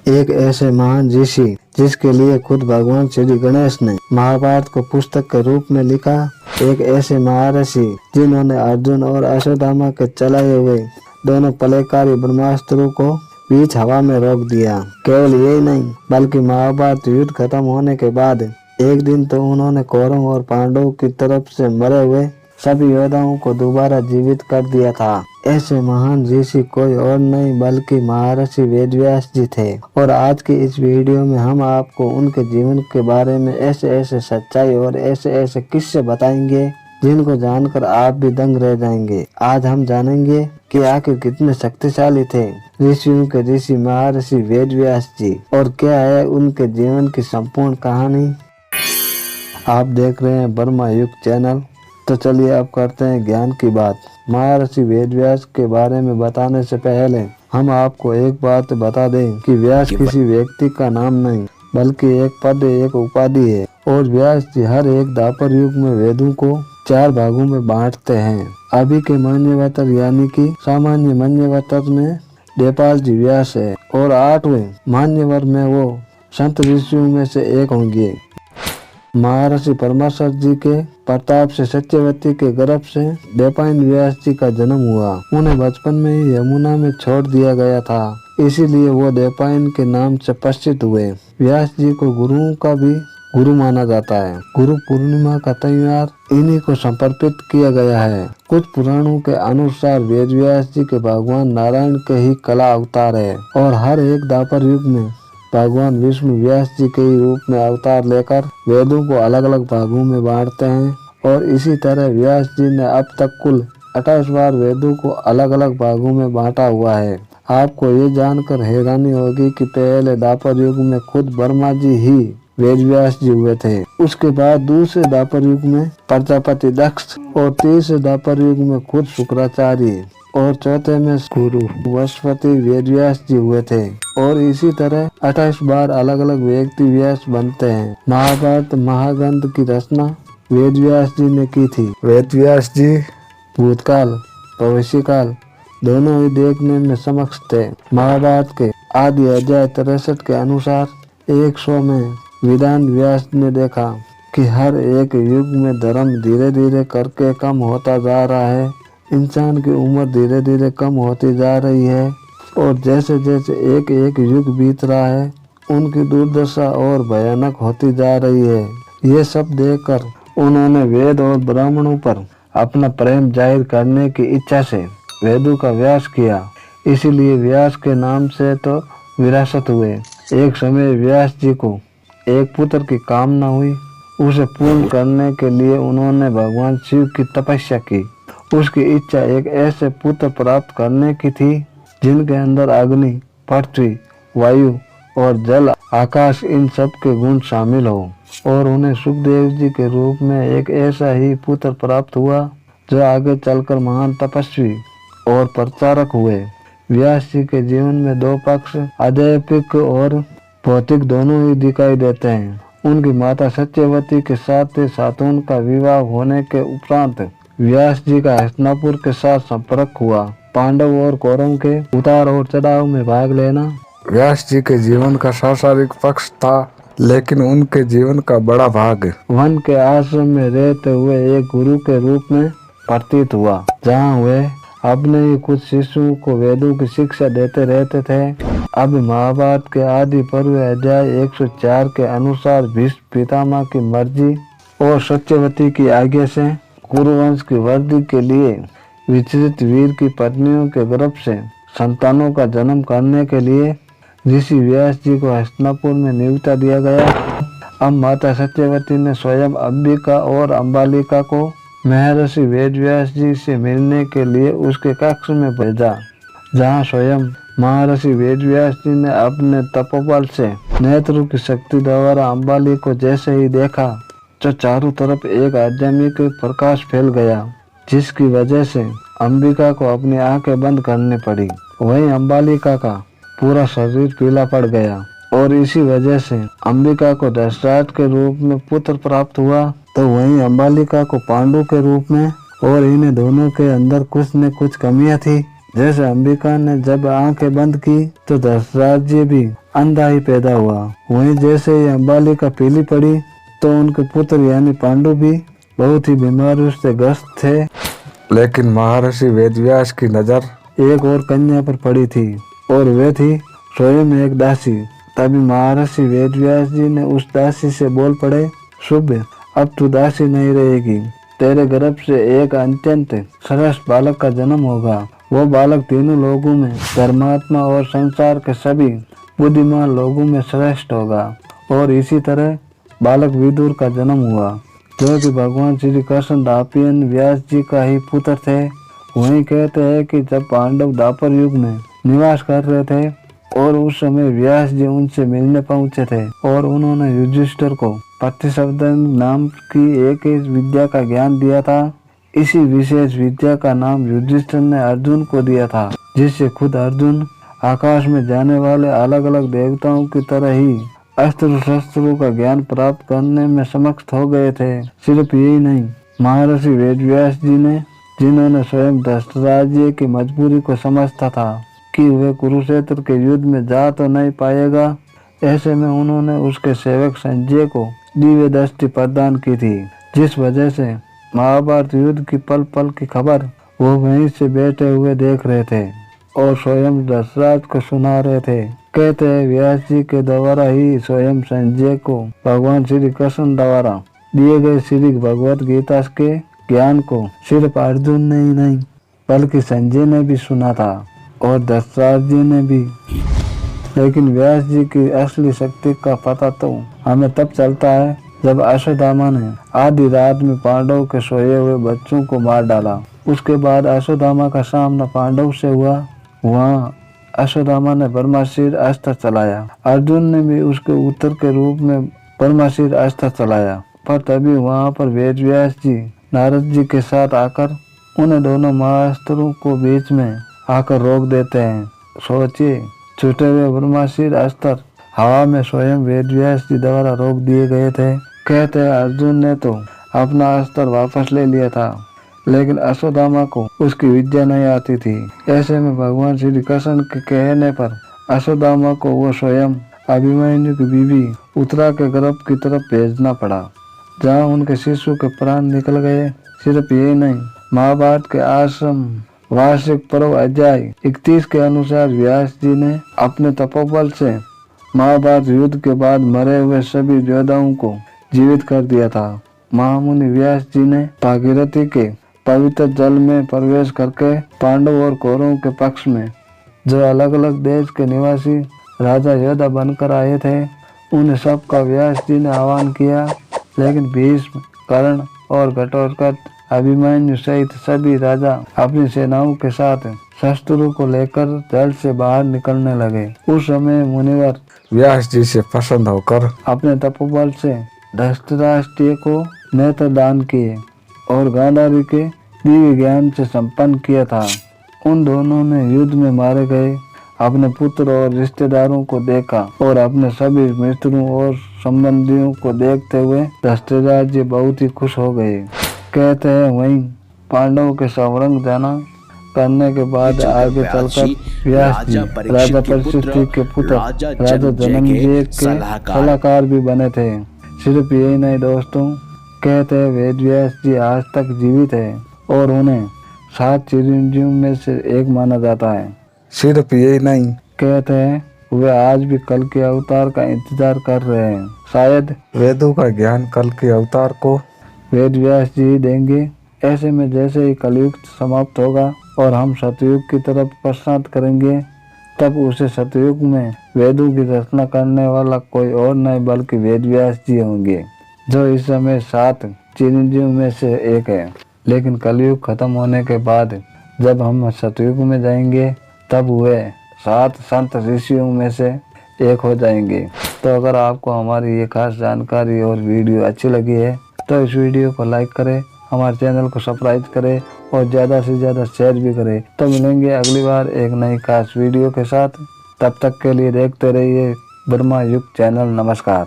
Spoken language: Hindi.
एक ऐसे महान ऋषि जिसके लिए खुद भगवान श्री गणेश ने महाभारत को पुस्तक के रूप में लिखा। एक ऐसे महर्षि जिन्होंने अर्जुन और अश्वत्थामा के चलाए हुए दोनों प्रलयकारी ब्रह्मास्त्रों को बीच हवा में रोक दिया। केवल यही नहीं बल्कि महाभारत युद्ध खत्म होने के बाद एक दिन तो उन्होंने कौरव और पांडवों की तरफ से मरे हुए सभी योद्धाओं को दोबारा जीवित कर दिया था। ऐसे महान ऋषि कोई और नहीं बल्कि महर्षि वेदव्यास जी थे। और आज की इस वीडियो में हम आपको उनके जीवन के बारे में ऐसे ऐसे सच्चाई और ऐसे ऐसे किस्से बताएंगे जिनको जानकर आप भी दंग रह जाएंगे। आज हम जानेंगे कि आखिर कितने शक्तिशाली थे ऋषियों के ऋषि महर्षि वेदव्यास जी और क्या है उनके जीवन की संपूर्ण कहानी। आप देख रहे हैं ब्रह्मा युग चैनल। तो चलिए अब करते हैं ज्ञान की बात। महर्षि वेदव्यास के बारे में बताने से पहले हम आपको एक बात बता दें कि व्यास किसी व्यक्ति का नाम नहीं बल्कि एक पद, एक उपाधि है। और व्यास जी हर एक द्वापर युग में वेदों को 4 भागों में बांटते हैं। अभी के मान्यवतर यानी कि सामान्य मान्यवतर में देवपाल जी व्यास है और 8वें मान्यवर में वो संत ऋषियों में से एक होंगे। महर्षि परमेश्वर जी के प्रताप से सत्यवती के गर्भ से देवपायन व्यास जी का जन्म हुआ। उन्हें बचपन में ही यमुना में छोड़ दिया गया था, इसीलिए वो देवपायन के नाम से प्रसिद्ध हुए। व्यास जी को गुरुओं का भी गुरु माना जाता है। गुरु पूर्णिमा का त्योहार इन्हीं को समर्पित किया गया है। कुछ पुराणों के अनुसार वेदव्यास जी के भगवान नारायण के ही कला अवतार है और हर एक द्वापर युग में भगवान विष्णु व्यास जी के ही रूप में अवतार लेकर वेदों को अलग अलग भागों में बांटते हैं। और इसी तरह व्यास जी ने अब तक कुल 28 बार वेदों को अलग अलग भागों में बांटा हुआ है। आपको ये जानकर हैरानी होगी कि पहले द्वापर युग में खुद ब्रह्मा जी ही वेदव्यास जी हुए थे। उसके बाद दूसरे द्वापर युग में प्रजापति दक्ष और तीसरे द्वापर युग में खुद शुक्राचार्य और चौथे में गुरु बृहस्पति वेदव्यास जी हुए थे। और इसी तरह 28 बार अलग अलग व्यक्ति व्यास बनते हैं। महाभारत महाग्रंथ की रचना वेदव्यास जी ने की थी। वेदव्यास जी भूतकाल भविष्यकाल दोनों ही देखने में समक्ष थे। महाभारत के आदि अध्याय 63 के अनुसार 100 में विधान व्यास ने देखा कि हर एक युग में धर्म धीरे धीरे करके कम होता जा रहा है। इंसान की उम्र धीरे धीरे कम होती जा रही है और जैसे जैसे एक एक युग बीत रहा है उनकी दुर्दशा और भयानक होती जा रही है। ये सब देखकर उन्होंने वेद और ब्राह्मणों पर अपना प्रेम जाहिर करने की इच्छा से वेदों का व्यास किया। इसीलिए व्यास के नाम से तो विरासत हुए। एक समय व्यास जी को एक पुत्र की कामना हुई। उसे पूर्ण करने के लिए उन्होंने भगवान शिव की तपस्या की। उसकी इच्छा एक ऐसे पुत्र प्राप्त करने की थी जिनके अंदर अग्नि, पृथ्वी, वायु और जल, आकाश इन सब के गुण शामिल हो। और उन्हें सुखदेव जी के रूप में एक ऐसा ही पुत्र प्राप्त हुआ जो आगे चलकर महान तपस्वी और प्रचारक हुए। व्यास जी के जीवन में 2 पक्ष आध्यात्मिक और भौतिक दोनों ही दिखाई देते हैं। उनकी माता सत्यवती के साथ उनका विवाह होने के उपरांत व्यास जी का हस्तिनापुर के साथ संपर्क हुआ। पांडव और कौरव के उतार और चढ़ाव में भाग लेना व्यास जी के जीवन का सांसारिक पक्ष था, लेकिन उनके जीवन का बड़ा भाग वन के आश्रम में रहते हुए एक गुरु के रूप में प्रतीत हुआ, जहाँ वे अपने ही कुछ शिष्यों को वेदों की शिक्षा देते रहते थे। अब महाभारत के आदि पर्व अध्याय 104 के अनुसार भीष्म पितामह की मर्जी और सत्यवती की आज्ञा से कुरुवंश की वृद्धि के लिए विचरित वीर की पत्नियों के गर्भ से संतानों का जन्म करने के लिए ऋषि व्यास जी को हस्तिनापुर में नियुक्ति दिया गया। अब माता सत्यवती ने स्वयं अंबिका और अम्बालिका को महर्षि वेदव्यास जी से मिलने के लिए उसके कक्ष में भेजा, जहाँ स्वयं महर्षि वेदव्यास जी ने अपने तपोबल से नेत्रों की शक्ति द्वारा अम्बाली को जैसे ही देखा तो चारों तरफ एक आध्यात्मिक प्रकाश फैल गया, जिसकी वजह से अंबिका को अपनी आंखें बंद करनी पड़ी। वहीं अम्बालिका का पूरा शरीर पीला पड़ गया और इसी वजह से अंबिका को दशरथ के रूप में पुत्र प्राप्त हुआ, तो वहीं अम्बालिका को पांडु के रूप में। और इन्हें दोनों के अंदर कुछ न कुछ कमियां थी, जैसे अंबिका ने जब आंखें बंद की तो धर्तराज भी अंधा ही पैदा हुआ। वहीं जैसे ही अंबालिका पीली पड़ी तो उनके पुत्र यानी पांडु भी बहुत ही बीमारियों से ग्रस्त थे। लेकिन महर्षि वेदव्यास की नजर एक और कन्या पर पड़ी थी और वे थी स्वयं एक दासी। तभी महर्षि वेदव्यास जी ने उस दासी से बोल पड़े, शुभ, अब तू दासी नहीं रहेगी, तेरे गर्भ से एक अत्यंत श्रेष्ठ बालक का जन्म होगा। वो बालक तीनों लोगों में धर्मात्मा और संसार के सभी बुद्धिमान लोगों में श्रेष्ठ होगा। और इसी तरह बालक विदुर का जन्म हुआ, जो कि भगवान श्री कृष्ण दापियन व्यास जी का ही पुत्र थे। वहीं कहते हैं कि जब पांडव द्वापर युग में निवास कर रहे थे और उस समय व्यास जी उनसे मिलने पहुंचे थे और उन्होंने युधिष्ठिर को प्रतिशब्दन नाम की एक विद्या का ज्ञान दिया था। इसी विशेष विद्या का नाम युधिष्ठिर ने अर्जुन को दिया था, जिससे खुद अर्जुन आकाश में जाने वाले अलग अलग देवताओं की तरह ही अस्त्र शस्त्रों का ज्ञान प्राप्त करने में समर्थ हो गए थे। सिर्फ यही नहीं, महर्षि वेदव्यास जी ने, जिन्होंने स्वयं धर्तराज की मजबूरी को समझता था कि वह कुरुक्षेत्र के युद्ध में जा तो नहीं पाएगा, ऐसे में उन्होंने उसके सेवक संजय को दिव्य दृष्टि प्रदान की थी, जिस वजह से महाभारत युद्ध की पल पल की खबर वो वहीं से बैठे हुए देख रहे थे और स्वयं धर्तराज को सुना रहे थे। कहते हैं व्यास जी के द्वारा ही स्वयं संजय को भगवान श्री कृष्ण द्वारा दिए गए श्री भगवत गीता के ज्ञान को सिर्फ अर्जुन ने ही नहीं बल्कि संजय ने भी सुना था और धर्तराज जी ने भी। लेकिन व्यास जी की असली शक्ति का पता तो हमें तब चलता है जब अश्वत्थामा ने आधी रात में पांडव के सोए हुए बच्चों को मार डाला। उसके बाद अश्वत्थामा का सामना पांडव से हुआ। वहाँ अश्वत्थामा ने ब्रह्मास्त्र अस्त्र चलाया। अर्जुन ने भी उसके उत्तर के रूप में ब्रह्मास्त्र अस्त्र चलाया, पर तभी वहाँ पर वेदव्यास जी नारद जी के साथ आकर उन्हें दोनों महाअस्त्रों को बीच में आकर रोक देते हैं। सोचिए, छूटे हुए ब्रह्मास्त्र अस्त्र हवा में स्वयं वेदव्यास जी द्वारा रोक दिए गए थे। कहते हैं अर्जुन ने तो अपना अस्त्र वापस ले लिया था, लेकिन अश्वत्थामा को उसकी विद्या नहीं आती थी। ऐसे में भगवान श्री कृष्ण के कहने पर अश्वत्थामा को वो स्वयं अभिमन्यु की बीवी उत्तरा के गर्भ की तरफ भेजना पड़ा, जहाँ उनके शिशु के प्राण निकल गए। सिर्फ यही नहीं, महाभारत के आश्रम वार्षिक पर्व अध्याय 31 के अनुसार व्यास जी ने अपने तपोबल से महाभारत युद्ध के बाद मरे हुए सभी योद्धाओं को जीवित कर दिया था। महामुनि व्यास जी ने भागीरथी के पवित्र जल में प्रवेश करके पांडव और कौरवों के पक्ष में जो अलग अलग देश के निवासी राजा योद्धा बनकर आए थे, उन्हें सबका व्यास जी ने आह्वान किया। लेकिन भीष्म, कर्ण और घटोत्कच, अभिमन्यु सहित सभी राजा अपनी सेनाओं के साथ शस्त्रों को लेकर जल से बाहर निकलने लगे। उस समय मुनिवर व्यास जी से प्रसन्न होकर अपने तपोबल से धृतराष्ट्र को नेत्र दान किए और गांधारी के दिव्य ज्ञान से संपन्न किया था। उन दोनों ने युद्ध में मारे गए अपने पुत्र और रिश्तेदारों को देखा और अपने सभी मित्रों और संबंधियों को देखते हुए धृतराष्ट्र जी बहुत ही खुश हो गए। कहते हैं वहीं पांडवों के संवरण जाना करने के बाद आगे चलकर व्यास जी राजा परीक्षित के पुत्र राजा जनमेजय के सलाहकार भी बने थे। सिर्फ यही नहीं दोस्तों, कहते हैं वेदव्यास जी आज तक जीवित है और उन्हें 7 चिरंजीवियों में से एक माना जाता है। सिर्फ यही नहीं, कहते हैं वे आज भी कल के अवतार का इंतजार कर रहे हैं। शायद वेदों का ज्ञान कल के अवतार को वेदव्यास जी देंगे। ऐसे में जैसे ही कलयुग समाप्त होगा और हम सतयुग की तरफ प्रस्थान करेंगे, तब उसे सतयुग में वेदों की रचना करने वाला कोई और नहीं बल्कि वेदव्यास जी होंगे, जो इस समय 7 चिरंजीवियों में से एक है। लेकिन कलयुग खत्म होने के बाद जब हम सतयुग में जाएंगे, तब वे 7 संत ऋषियों में से एक हो जाएंगे। तो अगर आपको हमारी ये खास जानकारी और वीडियो अच्छी लगी है तो इस वीडियो को लाइक करें, हमारे चैनल को सब्सक्राइब करें और ज़्यादा से ज़्यादा शेयर भी करें। तो मिलेंगे अगली बार एक नई खास वीडियो के साथ। तब तक के लिए देखते रहिए ब्रह्मा युग चैनल। नमस्कार।